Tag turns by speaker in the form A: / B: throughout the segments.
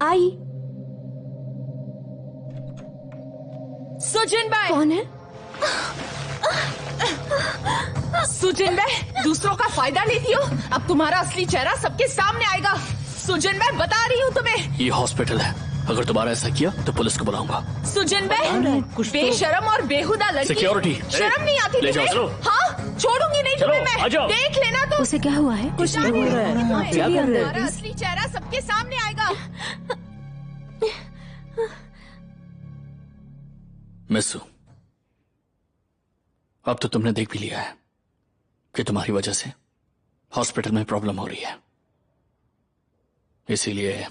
A: आई।
B: सुजिन भाई।
A: कौन है?
B: सुजिन भाई, दूसरों का फायदा लेती हो। अब तुम्हारा असली चेहरा सबके सामने आएगा। सुजिन भाई, बता रही हूँ तुम्हें।
C: ये हॉस्पिटल है, अगर दोबारा ऐसा किया तो पुलिस को बुलाऊंगा।
B: सुजिन भाई, बेशरम और बेहुदा लड़की।
C: सिक्योरिटी,
B: शर्म नहीं आती
C: ले जाओ,
B: तुम्हें? हाँ, छोड़ूंगी नहीं तुम्हें मैं।
C: आ जाओ।
B: देख लेना तुम।
A: उसे क्या हुआ है?
B: कुछ नहीं हो रहा है।
A: क्या कर रहे हो?
B: तुम्हारा असली चेहरा सबके सामने आएगा।
C: मिस्सू, अब तो तुमने देख भी लिया है कि तुम्हारी वजह से हॉस्पिटल में प्रॉब्लम हो रही है, इसीलिए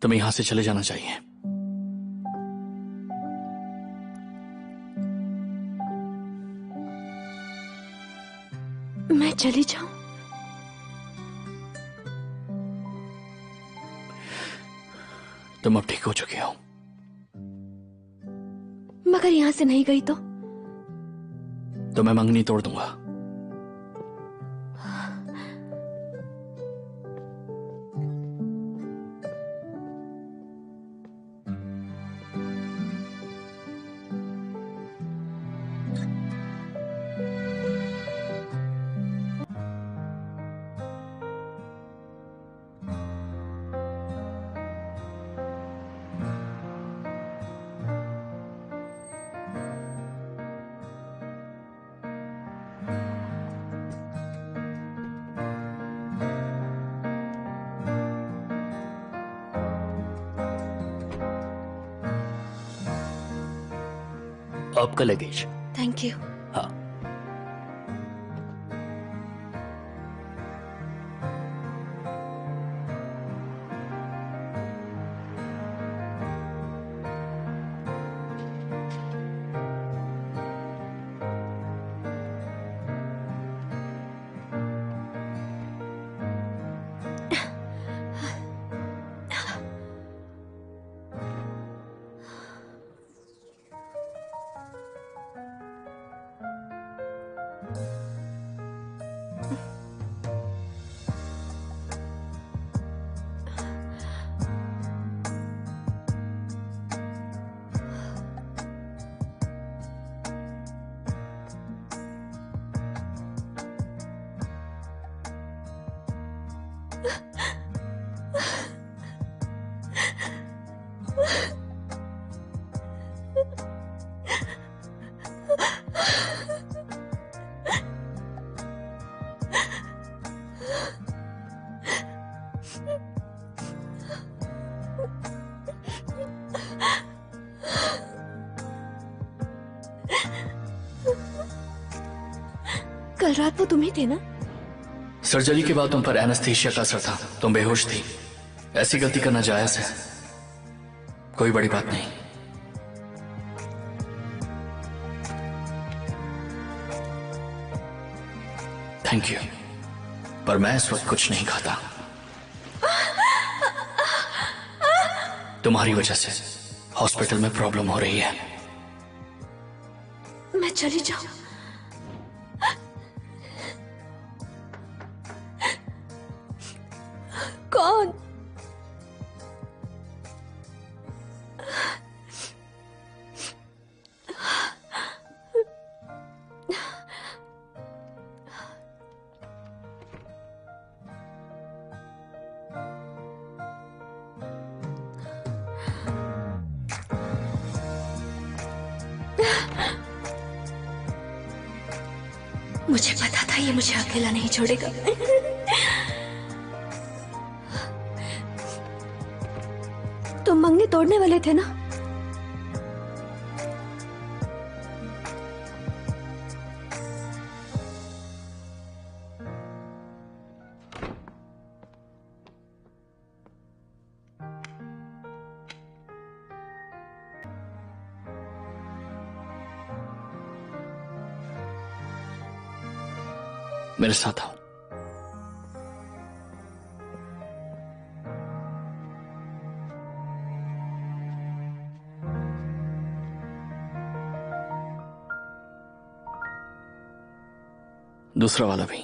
C: तुम्हें यहां से चले जाना चाहिए।
A: मैं चली जाऊं?
C: तुम अब ठीक हो चुके हो।
A: मगर यहां से नहीं गई तो
C: मैं मंगनी तोड़ दूंगा। आपका लगेज।
A: Thank you.
C: हाँ,
A: कल रात वो तुम ही थे ना?
C: सर्जरी के बाद तुम पर एनेस्थीसिया का असर था, तुम बेहोश थी। ऐसी गलती करना जायज है, कोई बड़ी बात नहीं। थैंक यू, पर मैं इस वक्त कुछ नहीं खाता। तुम्हारी वजह से हॉस्पिटल में प्रॉब्लम हो रही है।
A: मैं चली जाऊं? कौन? मुझे पता था ये मुझे अकेला नहीं छोड़ेगा। तुम मंगनी तोड़ने वाले थे ना?
C: मेरे साथ आओ। दूसरा वाला भी।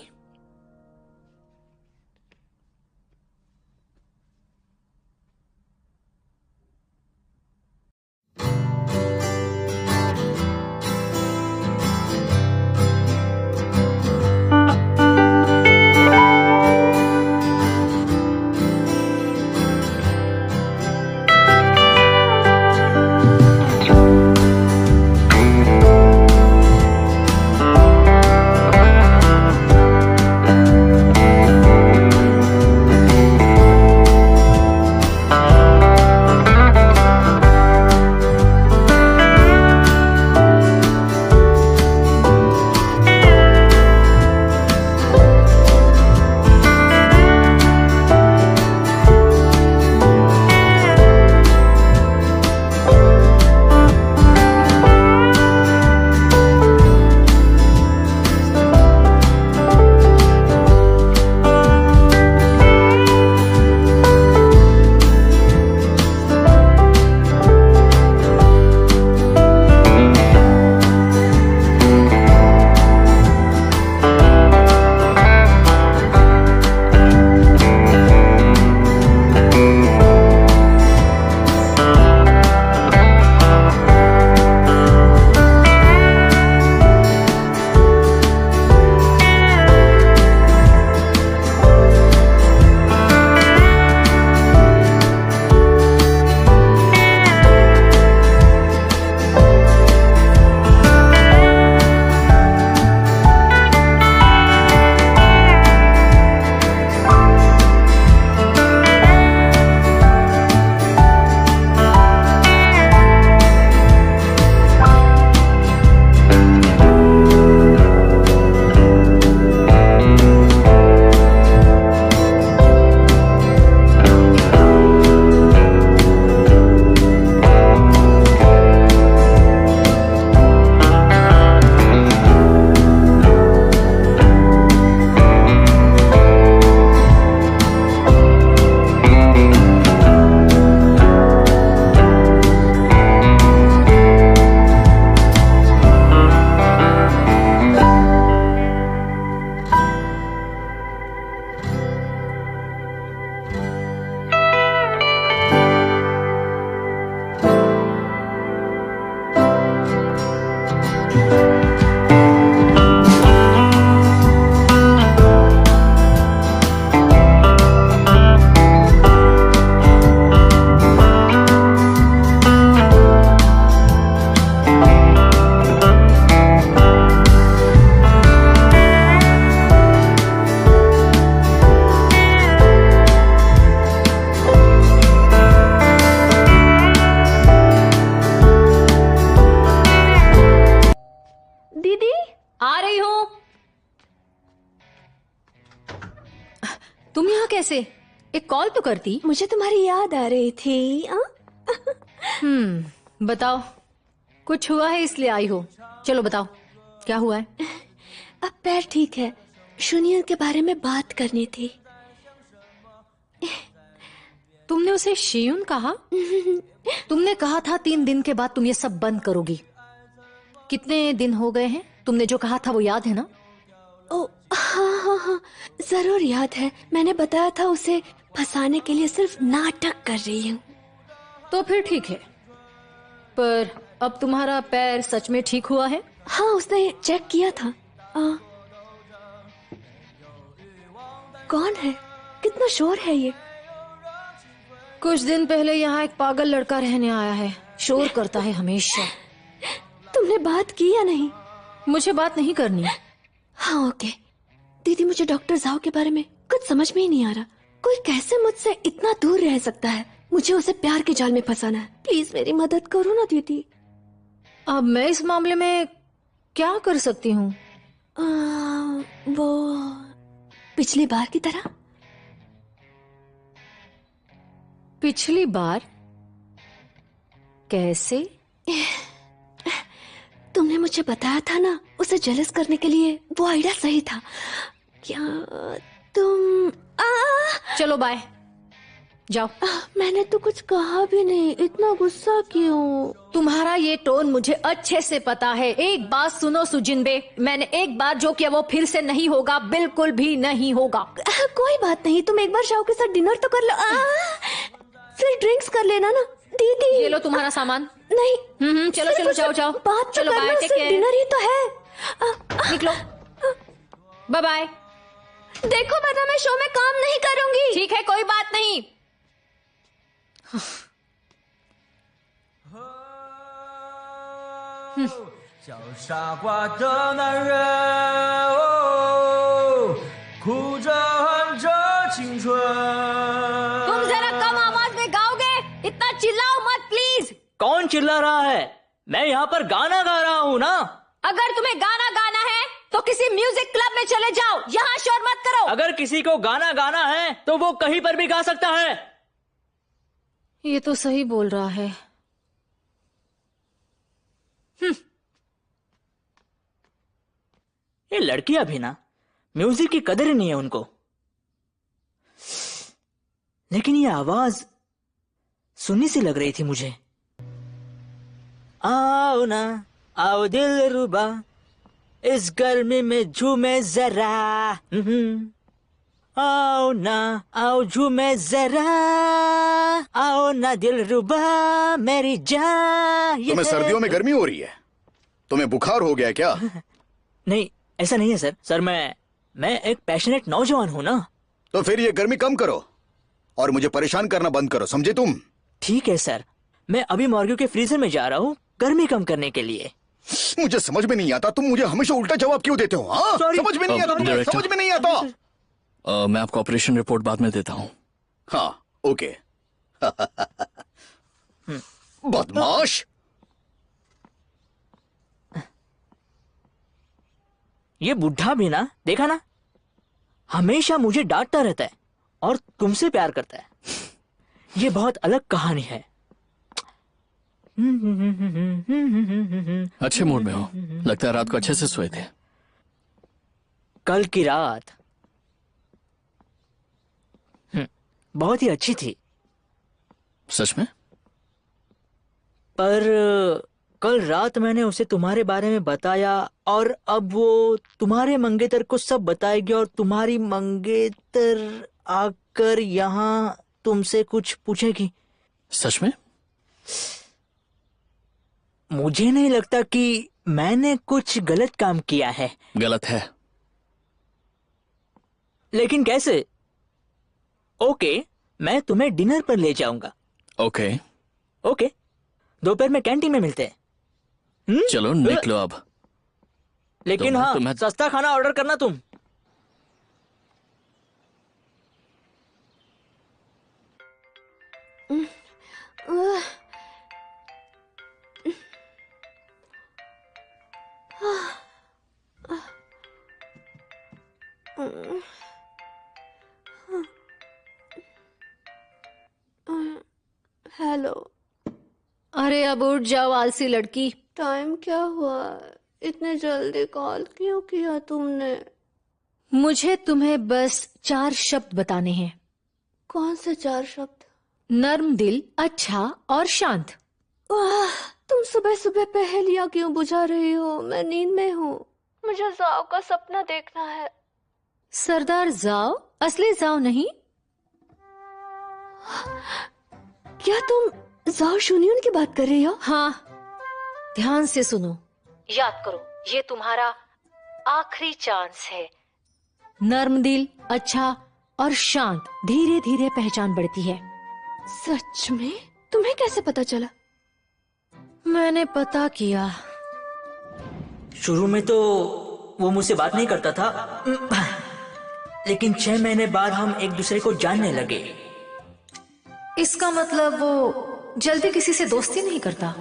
D: तुम यहाँ कैसे? एक कॉल तो करती।
A: मुझे तुम्हारी याद आ रही थी।
D: बताओ, कुछ हुआ है इसलिए आई हो? चलो बताओ, क्या हुआ है?
A: अब पैर ठीक है, शून्य के बारे में बात करनी थी।
D: तुमने उसे शियुन कहा? तुमने कहा था 3 दिन के बाद तुम ये सब बंद करोगी। कितने दिन हो गए हैं? तुमने जो कहा था वो याद है ना?
A: ओ हाँ हाँ हाँ, जरूर याद है। मैंने बताया था उसे फंसाने के लिए सिर्फ नाटक कर रही हूँ।
D: तो फिर ठीक है, पर अब तुम्हारा पैर सच में ठीक हुआ है?
A: हाँ, उसने चेक किया था। कौन है? कितना शोर है ये?
D: कुछ दिन पहले यहाँ एक पागल लड़का रहने आया है, शोर करता है हमेशा।
A: तुमने बात की या नहीं?
D: मुझे बात नहीं करनी।
A: हाँ ओके। दीदी, मुझे डॉक्टर जाओ के बारे में कुछ समझ में ही नहीं आ रहा। कोई कैसे मुझसे इतना दूर रह सकता है? मुझे उसे प्यार के जाल में फंसाना है। प्लीज मेरी मदद करो ना दीदी।
D: अब मैं इस मामले में क्या कर सकती हूँ?
A: वो पिछली बार की तरह।
D: पिछली बार कैसे?
A: तुमने मुझे बताया था ना, उसे जेलस करने के लिए वो आइडिया सही था। क्या तुम
D: चलो बाय, जाओ।
A: मैंने तो कुछ कहा भी नहीं, इतना गुस्सा क्यों?
D: तुम्हारा ये टोन मुझे अच्छे से पता है। एक बात सुनो सुजिनबे, मैंने एक बार जो किया वो फिर से नहीं होगा, बिल्कुल भी नहीं होगा।
A: कोई बात नहीं, तुम एक बार शाओ के साथ डिनर तो कर लो। फिर ड्रिंक्स कर लेना ना दीदी।
D: ये लो तुम्हारा सामान।
A: नहीं।
D: चलो चलो, जाओ जाओ।
A: बात
D: चलो
A: तो
D: बाय,
A: करना,
D: टेक
A: सिर्फ
D: केयर।
A: डिनर ही तो है।
D: निकलो, बाय बाय।
A: देखो वरना मैं शो में काम नहीं करूंगी।
D: ठीक है, कोई बात नहीं।
E: 叫傻瓜的男人，哦，哭着喊着青春。
D: तुम जरा कम आवाज में गाओगे? इतना चिल्लाओ मत प्लीज।
F: कौन चिल्ला रहा है? मैं यहाँ पर गाना गा रहा हूँ ना।
D: अगर तुम्हें गाना गाना है तो किसी म्यूजिक क्लब में चले जाओ, यहाँ शोर मत करो।
F: अगर किसी को गाना गाना है तो वो कहीं पर भी गा सकता है।
D: ये तो सही बोल रहा है।
F: ये लड़कियां भी ना, म्यूजिक की कदर ही नहीं है उनको। लेकिन ये आवाज सुनी सी लग रही थी मुझे। आओ ना, आओ दिल रुबा, इस गर्मी में झूमे जरा। आओ ना, आओ झूमे जरा, आओ ना दिल रुबा मेरी जान।
G: तुम्हें सर्दियों में गर्मी हो रही है? तुम्हें बुखार हो गया क्या?
F: नहीं, ऐसा नहीं है सर। सर मैं एक पैशनेट नौजवान हूँ ना।
G: तो फिर ये गर्मी कम करो और मुझे परेशान करना बंद करो, समझे तुम?
F: ठीक है सर, मैं अभी मॉर्ग्यू के फ्रीजर में जा रहा हूँ गर्मी कम करने के लिए।
G: मुझे समझ में नहीं आता, तुम मुझे हमेशा उल्टा जवाब क्यों देते हो? हाँ, समझ में नहीं आता तुम्हें,
C: डायरेक्टर।
G: समझ में नहीं आता।
C: मैं आपको ऑपरेशन रिपोर्ट बाद में देता हूँ।
G: हाँ ओके। बदमाश।
F: ये बुढ़ा भी ना, देखा ना, हमेशा मुझे डांटता रहता है और तुमसे प्यार करता है। ये बहुत अलग कहानी है।
C: अच्छे मूड में हो, लगता है रात को अच्छे से सोए थे।
F: कल की रात बहुत ही अच्छी थी।
C: सच में?
F: पर कल रात मैंने उसे तुम्हारे बारे में बताया और अब वो तुम्हारे मंगेतर को सब बताएगी और तुम्हारी मंगेतर आकर यहाँ तुमसे कुछ पूछेगी।
C: सच में?
F: मुझे नहीं लगता कि मैंने कुछ गलत काम किया है।
C: गलत है।
F: लेकिन कैसे? ओके, मैं तुम्हें डिनर पर ले जाऊंगा।
C: ओके।
F: ओके, दोपहर में कैंटीन में मिलते हैं।
C: चलो निकलो अब।
F: लेकिन
C: तुम्हें-
F: हाँ,
C: तुम्हें-
F: सस्ता खाना ऑर्डर करना तुम।
A: हेलो।
D: अरे अब उठ जाओ आलसी लड़की।
A: टाइम क्या हुआ? इतने जल्दी कॉल क्यों किया तुमने?
D: मुझे तुम्हें बस 4 शब्द बताने हैं।
A: कौन से 4 शब्द?
D: नर्म दिल, अच्छा और शांत।
A: वाह, तुम सुबह सुबह पहेलियां क्यों बुझा रही हो? मैं नींद में हूँ। मुझे जाओ का सपना देखना है।
D: सरदार जाओ? असली जाओ नहीं।
A: क्या तुम जाओ शून्यन की बात कर रही हो?
D: हाँ, ध्यान से सुनो, याद करो, ये तुम्हारा आखिरी चांस है। नर्म दिल, अच्छा और शांत, धीरे धीरे पहचान बढ़ती है।
A: सच में? तुम्हें कैसे पता चला?
D: मैंने पता किया।
F: शुरू में तो वो मुझसे बात नहीं करता था, लेकिन 6 महीने बाद हम एक दूसरे को जानने लगे।
D: इसका मतलब वो जल्दी किसी से दोस्ती नहीं करता।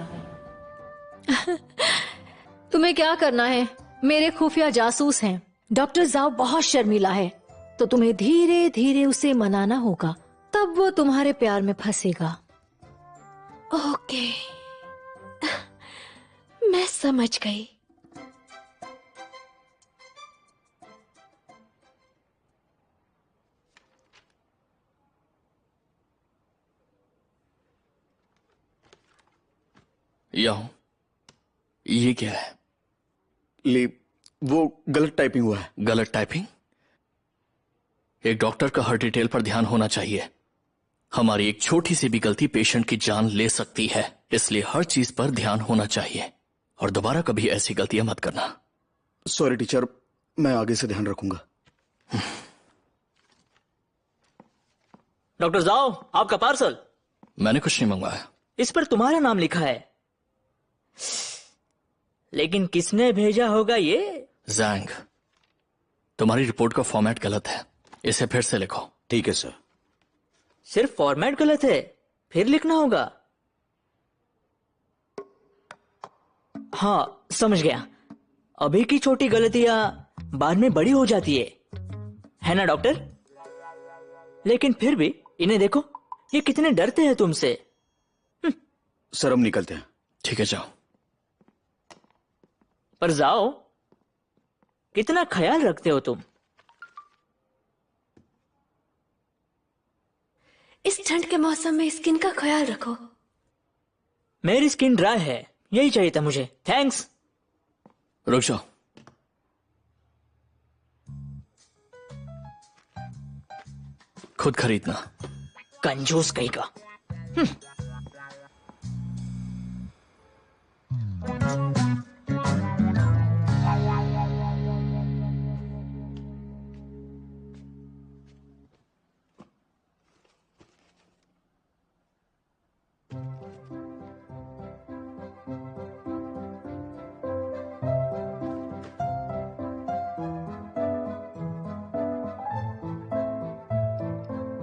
D: तुम्हें क्या करना है? मेरे खुफिया जासूस हैं। डॉक्टर जाओ बहुत शर्मीला है, तो तुम्हें धीरे धीरे उसे मनाना होगा, तब वो तुम्हारे प्यार में फंसेगा।
A: ओके, मैं समझ गई।
C: या हूं। ये क्या है?
G: वो गलत टाइपिंग हुआ है।
C: गलत टाइपिंग? एक डॉक्टर का हर डिटेल पर ध्यान होना चाहिए। हमारी एक छोटी सी भी गलती पेशेंट की जान ले सकती है, इसलिए हर चीज पर ध्यान होना चाहिए और दोबारा कभी ऐसी गलतियां मत करना।
G: सॉरी टीचर, मैं आगे से ध्यान रखूंगा।
F: डॉक्टर जाओ, आपका पार्सल।
C: मैंने कुछ नहीं मंगवाया।
F: इस पर तुम्हारा नाम लिखा है, लेकिन किसने भेजा होगा ये?
C: जैंग, तुम्हारी रिपोर्ट का फॉर्मेट गलत है, इसे फिर से लिखो।
G: ठीक है सर।
F: सिर्फ फॉर्मेट गलत है, फिर लिखना होगा। हाँ, समझ गया। अभी की छोटी गलतियां बाद में बड़ी हो जाती है ना डॉक्टर? लेकिन फिर भी इन्हें देखो, ये कितने डरते हैं तुमसे।
G: सर हम निकलते हैं।
C: ठीक है, जाओ।
F: पर जाओ, कितना ख्याल रखते हो तुम।
A: इस ठंड के मौसम में स्किन का ख्याल रखो।
F: मेरी स्किन ड्राई है, यही चाहिए था मुझे। थैंक्स।
C: रुक जाओ। खुद खरीदना।
F: कंजूस कहीं का।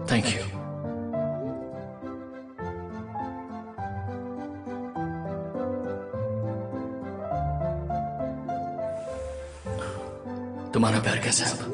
C: Thank you. तुम्हारा पैर कैसा है अब?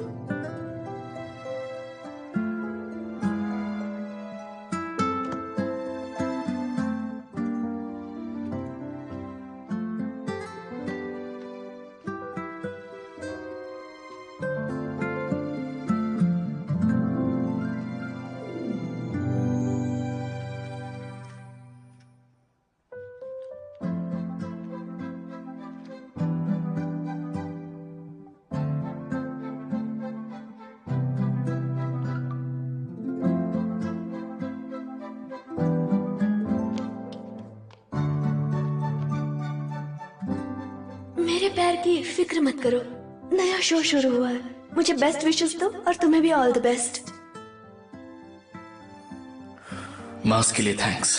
A: मेरे पैर की फिक्र मत करो, नया शो शुरू हुआ है। मुझे बेस्ट विशेस दो और तुम्हें भी ऑल द बेस्ट।
C: मास्क के लिए थैंक्स।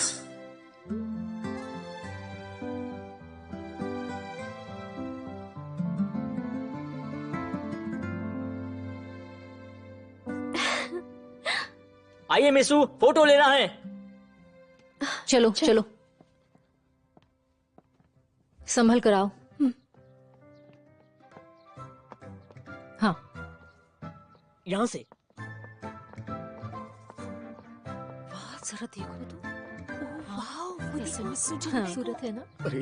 F: आइए मिसू, फोटो लेना है।
D: चलो चलो, संभल कर आओ। हाँ,
F: यहां से।
D: वाह, जरा देखो तो। ओह, वाह। खूबसूरत है ना?
G: अरे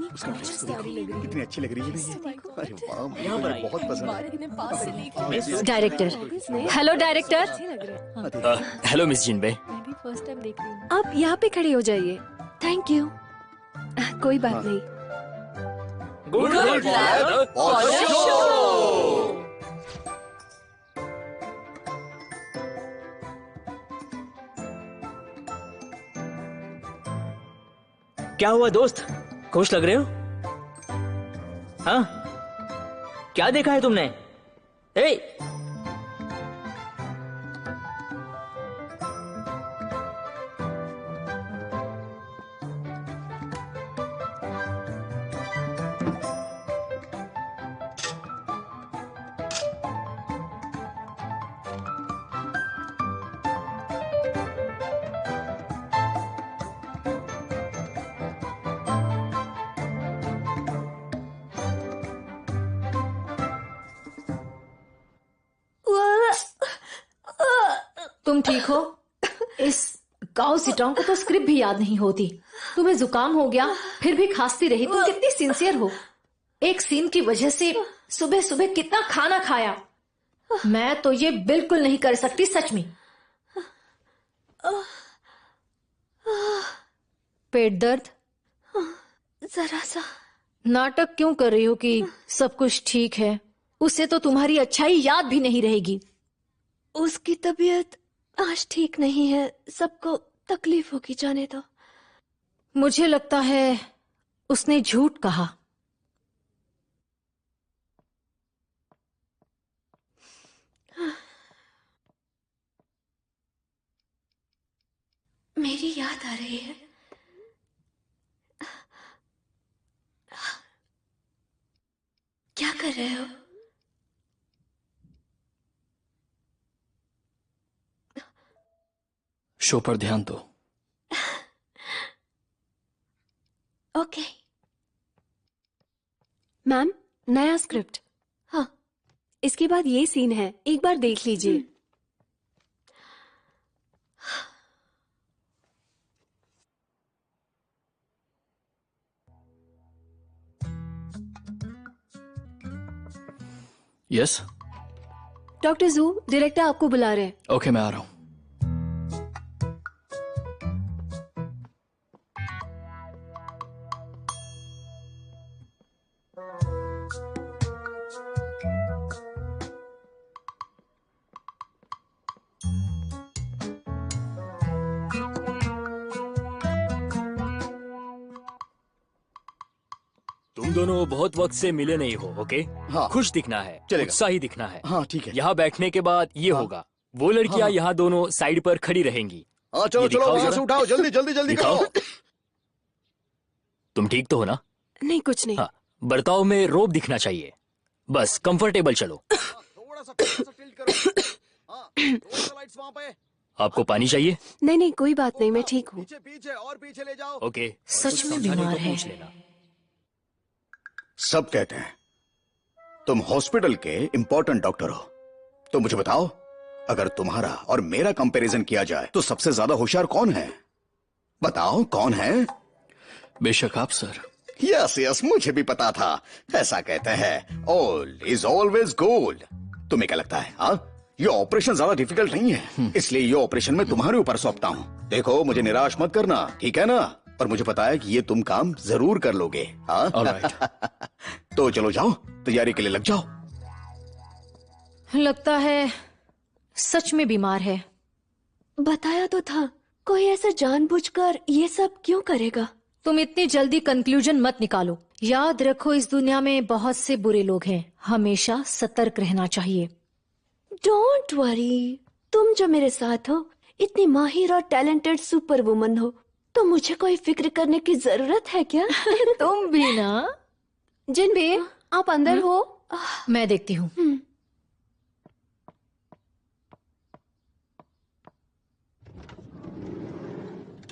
G: उसका ड्रेस तो देखो, कितनी अच्छी लग रही है ना ये। अरे वाह,
F: यहाँ पर
G: मुझे बहुत पसंद है।
D: Director, hello director.
H: Hello miss Jinbe.
A: आप यहाँ पे खड़े हो जाइए। Thank you. कोई बात नहीं।
F: क्या हुआ दोस्त, खुश लग रहे हो? हाँ, क्या देखा है तुमने? ए,
D: तुम ठीक हो? इस गाओ सिटोंग को तो स्क्रिप्ट भी याद नहीं होती। तुम्हें जुकाम हो गया, फिर भी खांसती रही। तुम कितनी सिंसियर हो। एक सीन की वजह से सुबह सुबह कितना खाना खाया। मैं तो ये बिल्कुल नहीं कर सकती, सच में। पेट दर्द?
A: जरा सा।
D: नाटक क्यों कर रही हो कि सब कुछ ठीक है? उससे तो तुम्हारी अच्छाई याद भी नहीं रहेगी।
A: उसकी तबीयत आज ठीक नहीं है। सबको तकलीफ होगी, जाने दो।
D: मुझे लगता है उसने झूठ कहा।
A: मेरी याद आ रही है। क्या कर रहे हो?
C: शो पर ध्यान दो।
A: ओके। मैम, नया स्क्रिप्ट। हाँ, इसके बाद ये सीन है, एक बार देख लीजिए।
C: यस।
A: डॉक्टर जू, डायरेक्टर आपको बुला रहे हैं।
C: ओके, मैं आ रहा हूं।
H: तुम दोनों बहुत वक्त से मिले नहीं हो, ओके?
G: हाँ।
H: खुश दिखना है,
G: चलेगा।
H: उत्साही दिखना है।
G: हाँ ठीक है।
H: यहाँ बैठने के बाद ये होगा। वो लड़कियाँ
G: हाँ।
H: यहाँ दोनों साइड पर खड़ी रहेंगी।
G: हाँ चलो
H: ये
G: चलो,
H: दिखाओ
G: वहां से
H: जरा।
G: उठाओ, जल्दी जल्दी जल्दी
H: दिखाओ।
G: करो।
H: तुम ठीक तो हो ना?
A: नहीं, कुछ नहीं।
H: हाँ, बर्ताव में रोब दिखना चाहिए। बस कंफर्टेबल चलो।
G: थोड़ा सा टिल्ट करो। हाँ, थोड़ा सा लाइट्स वहां पे।
H: आपको पानी चाहिए?
A: नहीं नहीं, कोई बात नहीं, मैं ठीक हूँ।
G: पीछे पीछे और पीछे ले जाओ।
H: ओके।
D: सच में
H: समझाने
D: बीमार
H: को
D: है।
H: पूछ लेना।
G: सब कहते हैं तुम हॉस्पिटल के इम्पोर्टेंट डॉक्टर हो, तो मुझे बताओ, अगर तुम्हारा और मेरा कंपैरिजन किया जाए तो सबसे ज्यादा होशियार कौन है? बताओ कौन है?
C: बेशक आप सर।
G: यस यस, मुझे भी पता था। ऐसा कहते हैं, ओल्ड इज ऑलवेज गोल्ड। तुम्हें क्या लगता है? हाँ, ये ऑपरेशन ज्यादा डिफिकल्ट नहीं है, इसलिए ये ऑपरेशन मैं तुम्हारे ऊपर सौंपता हूँ। देखो, मुझे निराश मत करना, ठीक है ना? और मुझे पता है कि ये तुम काम जरूर कर लोगे। हाँ
C: ऑलराइट।
G: तो चलो जाओ, तैयारी के लिए लग जाओ।
D: लगता है सच में बीमार है।
A: बताया तो था, कोई ऐसा जानबूझकर ये सब क्यों करेगा?
D: तुम इतनी जल्दी कंक्लूजन मत निकालो। याद रखो, इस दुनिया में बहुत से बुरे लोग हैं। हमेशा सतर्क रहना चाहिए।
A: डोंट वरी, तुम जो मेरे साथ हो, इतनी माहिर और टैलेंटेड सुपर वुमन हो, तो मुझे कोई फिक्र करने की जरूरत है क्या?
D: तुम भी ना।
A: जिनबे, आप अंदर हो?
D: मैं देखती हूँ।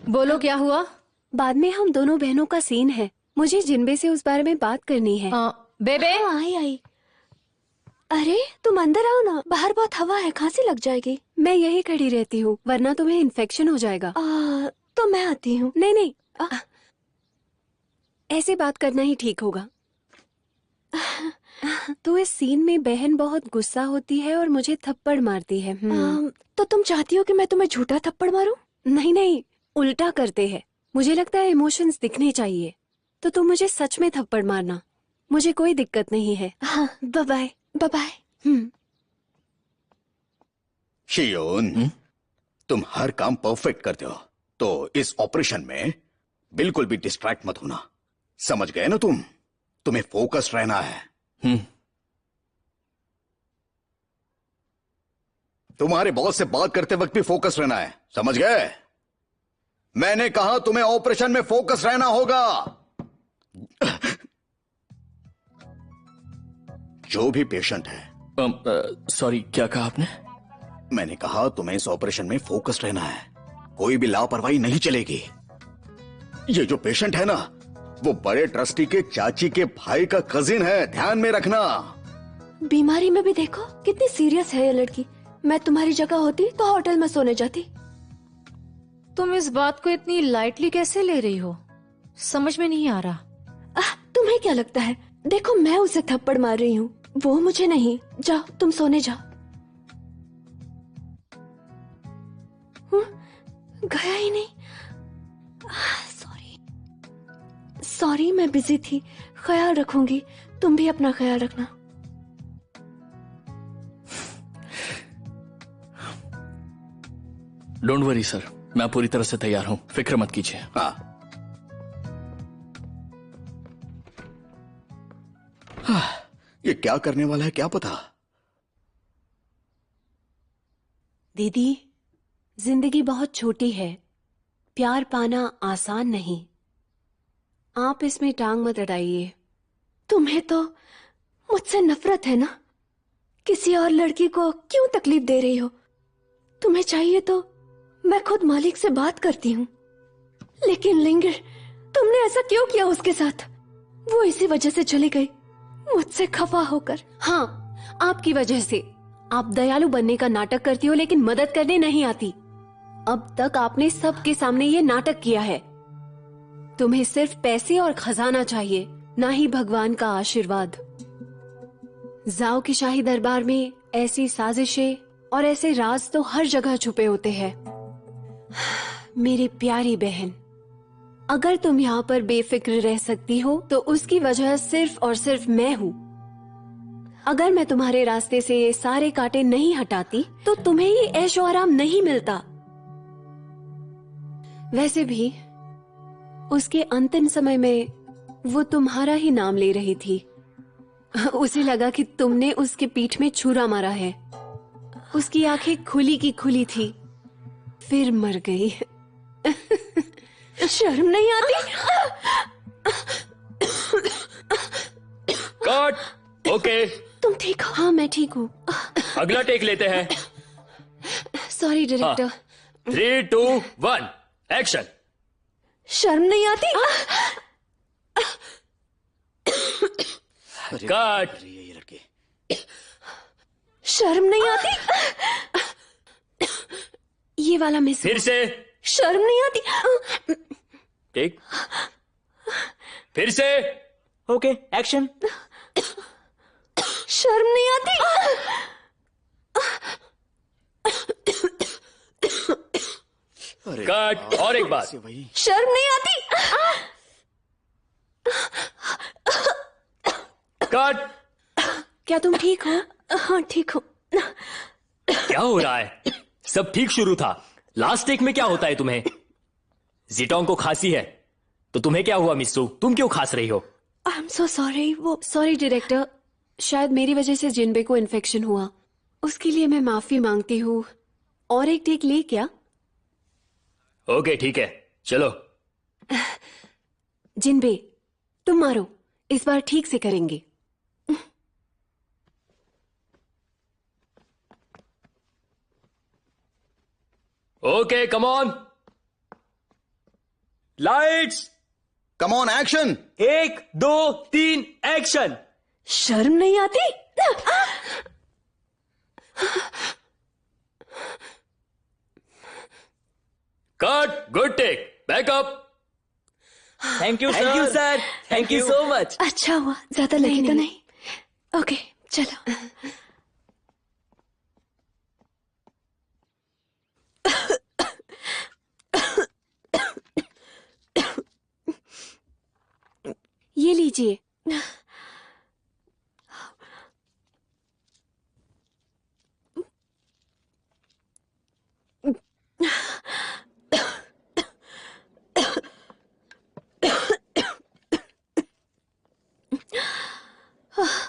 D: बोलो, क्या हुआ?
A: बाद में हम दोनों बहनों का सीन है, मुझे जिनबे से उस बारे में बात करनी है।
D: बेबे,
A: हाँ, आई आई। अरे तुम अंदर आओ ना, बाहर बहुत हवा है, खांसी लग जाएगी। मैं यही खड़ी रहती हूँ, वरना तुम्हें इन्फेक्शन हो जाएगा। तो मैं आती हूँ। नहीं नहीं,
I: ऐसे बात करना ही ठीक होगा। तो इस सीन में बहन बहुत गुस्सा होती है और मुझे थप्पड़ मारती है।
A: तो तुम चाहती हो कि मैं तुम्हें झूठा थप्पड़ मारूं?
I: नहीं नहीं, उल्टा करते हैं। मुझे लगता है इमोशंस दिखने चाहिए, तो तुम मुझे सच में थप्पड़ मारना, मुझे कोई दिक्कत नहीं है।
A: हाँ,
I: bye bye.
A: Bye bye.
G: Shion, तुम हर काम परफेक्ट करते हो, तो इस ऑपरेशन में बिल्कुल भी डिस्ट्रैक्ट मत होना। समझ गए ना तुम? तुम्हें फोकस रहना है। तुम्हारे बॉस से बात करते वक्त भी फोकस रहना है, समझ गए? मैंने कहा तुम्हें ऑपरेशन में फोकस रहना होगा। जो भी पेशेंट है।
C: सॉरी, क्या कहा आपने?
G: मैंने कहा तुम्हें इस ऑपरेशन में फोकस रहना है, कोई भी लापरवाही नहीं चलेगी। ये जो पेशेंट है ना, वो बड़े ट्रस्टी के चाची के भाई का कजिन है, ध्यान में रखना।
A: बीमारी में भी देखो कितनी सीरियस है ये लड़की। मैं तुम्हारी जगह होती तो होटल में सोने जाती।
D: तुम इस बात को इतनी लाइटली कैसे ले रही हो? समझ में नहीं आ रहा।
A: तुम्हें क्या लगता है? देखो मैं उसे थप्पड़ मार रही हूँ, वो मुझे नहीं। जाओ तुम सोने जाओ। गया ही नहीं। सॉरी, मैं बिजी थी। ख्याल रखूंगी, तुम भी अपना ख्याल रखना।
C: डोंट वरी सर, मैं पूरी तरह से तैयार हूं, फिक्र मत कीजिए।
G: हाँ। ये क्या करने वाला है क्या पता।
I: दीदी, जिंदगी बहुत छोटी है, प्यार पाना आसान नहीं। आप इसमें टांग मत अड़ाइए।
A: तुम्हें तो मुझसे नफरत है ना? किसी और लड़की को क्यों तकलीफ दे रही हो? तुम्हें चाहिए तो मैं खुद मालिक से बात करती हूँ। लेकिन लिंगर, तुमने ऐसा क्यों किया उसके साथ? वो इसी वजह से चली गई, मुझसे खफा होकर।
I: हाँ, आपकी वजह से। आप दयालु बनने का नाटक करती हो लेकिन मदद करने नहीं आती। अब तक आपने सबके सामने ये नाटक किया है। तुम्हें सिर्फ पैसे और खजाना चाहिए, ना ही भगवान का आशीर्वाद। जाओ के शाही दरबार में ऐसी साजिशें और ऐसे राज तो हर जगह छुपे होते हैं। मेरी प्यारी बहन, अगर तुम यहाँ पर बेफिक्र रह सकती हो तो उसकी वजह सिर्फ और सिर्फ मैं हूँ। अगर मैं तुम्हारे रास्ते से ये सारे कांटे नहीं हटाती तो तुम्हें ये ऐशो आराम नहीं मिलता। वैसे भी उसके अंतिम समय में वो तुम्हारा ही नाम ले रही थी। उसे लगा कि तुमने उसके पीठ में छुरा मारा है। उसकी आंखें खुली की खुली थी, फिर मर गई।
A: शर्म नहीं आती?
H: कट। ओके,
A: तुम ठीक हो?
I: हाँ, मैं ठीक हूँ।
H: अगला टेक लेते हैं।
I: Sorry director.
H: 3, 2, 1 एक्शन।
A: शर्म नहीं आती?
H: कट।
G: ये लड़के
A: शर्म नहीं आती?
I: ये वाला मिस।
H: फिर से
A: शर्म नहीं आती?
H: टेक। फिर से।
F: Okay, action.
A: शर्म नहीं आती?
H: कट। और एक बार।
A: शर्म नहीं आती?
H: कट।
I: क्या तुम ठीक हो?
A: हाँ ठीक हूँ।
H: क्या हो रहा है? सब ठीक शुरू था, लास्ट टेक में क्या होता है तुम्हें? जिटोंग को खांसी है, तो तुम्हें क्या हुआ मिस्सू? तुम क्यों खांस रही हो?
A: I am so sorry. वो
I: सॉरी डायरेक्टर, शायद मेरी वजह से जिनबे को इन्फेक्शन हुआ, उसके लिए मैं माफी मांगती हूँ। और एक टेक ले क्या?
H: ओके ठीक है, चलो।
I: जिनबे, तुम मारो, इस बार ठीक से करेंगे।
H: Okay, come on, lights,
G: come on action.
H: 1, 2, 3 action.
A: शर्म नहीं आती?
H: Cut. Good take, backup.
F: Thank you
H: thank you sir, thank you so much.
A: अच्छा हुआ, ज्यादा लगेगा नहीं। ओके चलो।
I: ये लीजिए।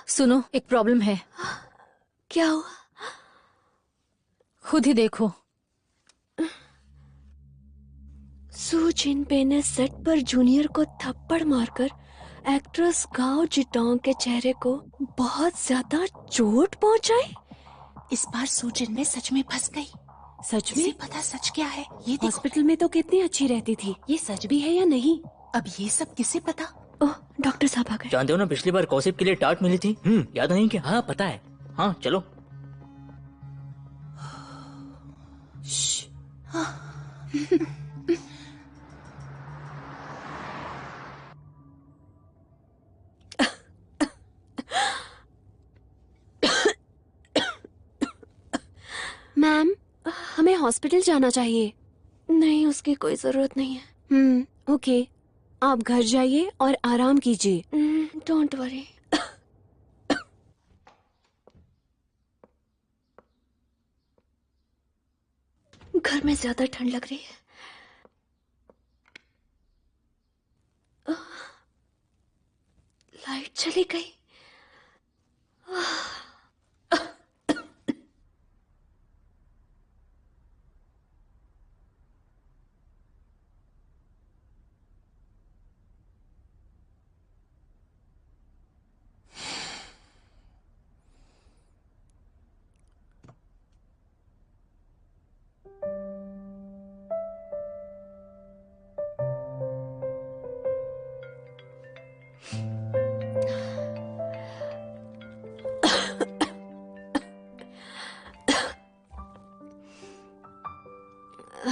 D: सुनो, एक प्रॉब्लम है,
A: क्या हुआ?
D: खुद ही देखो।
A: सू जिनपे ने सेट पर जूनियर को थप्पड़ मारकर एक्ट्रेस गाओ जिटोंग के चेहरे को बहुत ज्यादा चोट पहुंचाई।
B: इस बार सुजिन में सच में फंस गई।
I: सच
B: इसे
I: में?
B: पता सच क्या है? ये देखो,
I: हॉस्पिटल में तो कितनी अच्छी रहती थी, ये सच भी है या नहीं?
B: अब ये सब किसे पता?
A: ओह, डॉक्टर साहब आ गए।
F: जानते हो ना, पिछली बार कॉसिप के लिए टाट मिली थी। याद नहीं क्या?
H: हाँ पता है।
F: हाँ चलो।
I: मैम, हमें हॉस्पिटल जाना चाहिए।
A: नहीं, उसकी कोई जरूरत नहीं है।
I: ओके, आप घर जाइए और आराम कीजिए।
A: Don't worry. घर में ज्यादा ठंड लग रही है। लाइट चली गई।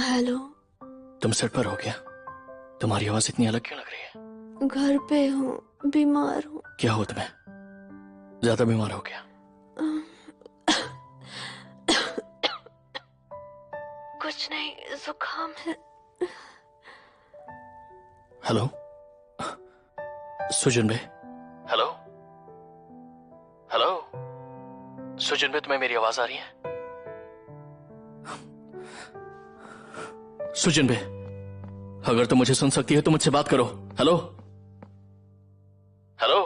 A: हेलो।
C: तुम सेट पर हो क्या? तुम्हारी आवाज इतनी अलग क्यों लग रही है?
A: घर पे हूँ, बीमार हूँ।
C: क्या हो तुम्हें? ज्यादा बीमार हो क्या?
A: कुछ नहीं, जुकाम है।
C: हेलो सुजन बे। हेलो हेलो सुजन बे, तुम्हें मेरी आवाज आ रही है? सुजन बे, अगर तुम मुझे सुन सकती है तो मुझसे बात करो। Hello hello